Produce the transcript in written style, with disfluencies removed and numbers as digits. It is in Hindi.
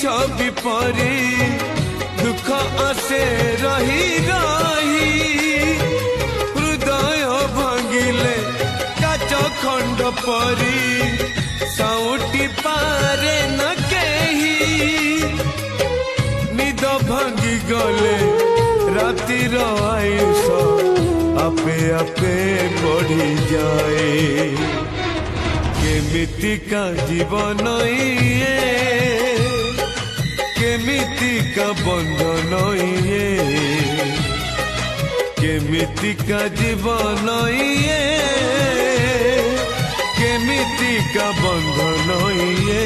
छवि परी दुख आसे रही रही हृदय भांगिले काच खंड परी साउटी पारे न केही निद भांगी गले रातिर आयुष आपे आपे बढ़ी जाए केमितिका जीवन ये केमितिका बंधन ये केमितिका जीवन ये केमितिका बंधन ये